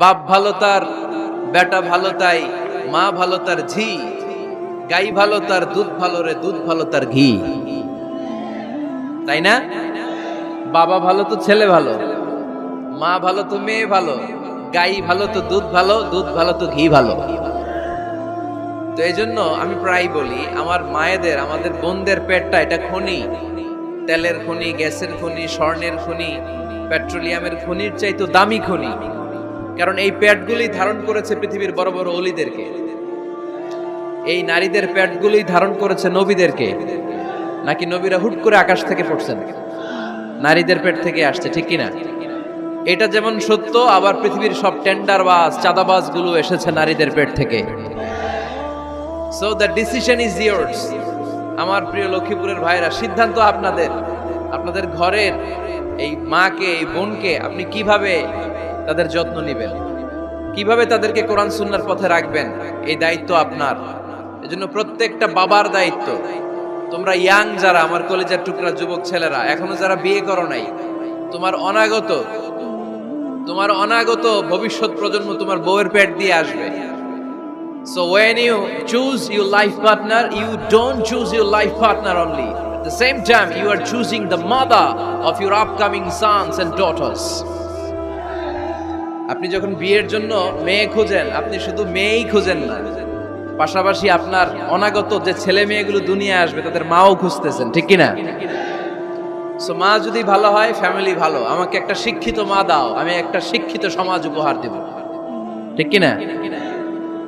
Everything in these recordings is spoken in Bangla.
বাপ ভালো তার বেটা ভালো তাই, মা ভালো তার ঝি, গাই ভালো তার দুধ ভালো রে, দুধ ভালো তার ঘি। তাই না? বাবা ভালো তো ছেলে ভালো, মা ভালো তো মেয়ে ভালো, গাই ভালো তো দুধ ভালো, দুধ ভালো তো ঘি ভালো। তো এই জন্য আমি প্রায় বলি, আমার মায়েদের, আমাদের বোনদের পেটটা এটা খনি, তেলের খনি, গ্যাসের খনি, স্বর্ণের খনি, পেট্রোলিয়ামের খনির চাইতে দামি খনি। কারণ এই পেটগুলোই ধারণ করেছে পৃথিবীর বড় বড় অলিদেরকে, এই নারীদের পেটগুলোই ধারণ করেছে নবীদেরকে। নাকি নবীরা হুট করে আকাশ থেকে পড়ছেন? নারীদের পেট থেকে আসছে, ঠিক কিনা? এটা যেমন সত্য, আবার পৃথিবীর সব টেন্ডারবাজ, চাঁদাবাজ গুলো এসেছে নারীদের পেট থেকে। So the decision is years. আমার প্রিয় লক্ষ্মীপুরের ভাইরা, সিদ্ধান্ত আপনাদের। আপনাদের ঘরের এই মাকে, এই বোনকে আপনি কিভাবে তাদের যত্ন নেবেন, কিভাবে তাদেরকে কোরআন সুন্নাহর পথে রাখবেন, এই দায়িত্ব আপনার। এজন্য প্রত্যেকটা বাবার দায়িত্ব। তোমরা ইয়াং যারা, আমার কলেজের টুকরা যুবক ছেলেরা, এখনো যারা বিয়ে করো নাই, তোমার অনাগত ভবিষ্যৎ প্রজন্ম তোমার বউয়ের পেট দিয়ে আসবে। So when you choose your life partner, you don't choose your life partner only. At the same time, you are choosing the mother of your upcoming sons and daughters. আপনি যখন বিয়ের জন্য মেয়ে খোঁজেন, আপনি শুধু মেয়েই খোঁজেন না, পাশাপাশি আপনার অনাগত যে ছেলে মেয়েগুলো দুনিয়ায় আসবে তাদের মাও খুঁজতেছেন, ঠিক কিনা? সো মা যদি ভালো হয়, ফ্যামিলি ভালো। আমাকে একটা শিক্ষিত মা দাও, আমি একটা শিক্ষিত সমাজ উপহার দেব, ঠিক কিনা?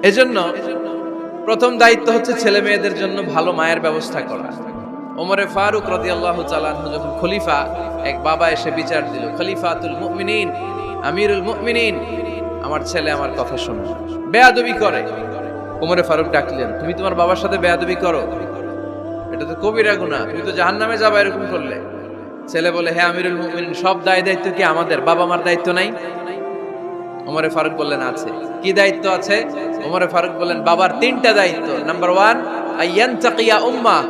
এজন্য প্রথম দায়িত্ব হচ্ছে ছেলে মেয়েদের জন্য ভালো মায়ের ব্যবস্থা করা। ওমরে ফারুক রাদিয়াল্লাহু তাআলা আনহু যখন খলিফা, এক বাবা এসে বিচার দিল, খলিফাতুল মুমিনিন, আমিরুল মুমিনিন, আমার ছেলে আমার কথা শোনে, বেয়াদবি করে। ওমরে ফারুক ডাকলেন, তুমি তোমার বাবার সাথে বেয়াদবি করো? এটা তো কবিরা গুনাহ, তুমি তো জাহান্নামে যাবে এরকম করলে। ছেলে বলে, হ্যাঁ আমিরুল মুমিনিন, সব দায়িত্ব কি আমাদের? বাবা মার দায়িত্ব নাই? ওমরে ফারুক বললেন, আছে। কি দায়িত্ব আছে? ওমরে ফারুক বললেন, বাবার তিনটা দায়িত্ব। নাম্বার 1, আইয়ানতাকিয়া উম্মাহ,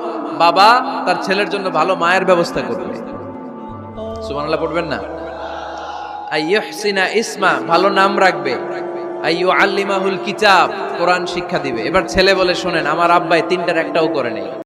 বাবা তার ছেলের জন্য ভালো মায়ের ব্যবস্থা করবে। সুবহানাল্লাহ পড়বেন না? আইয়ুহসিনা ইসমা, ভালো নাম রাখবে। আইয়ুআল্লিমাহুল কিতাব, কোরআন শিক্ষা দিবে। এবার ছেলে বলে, শোনেন, আমার আব্বাই তিনটার একটাও করে নেই।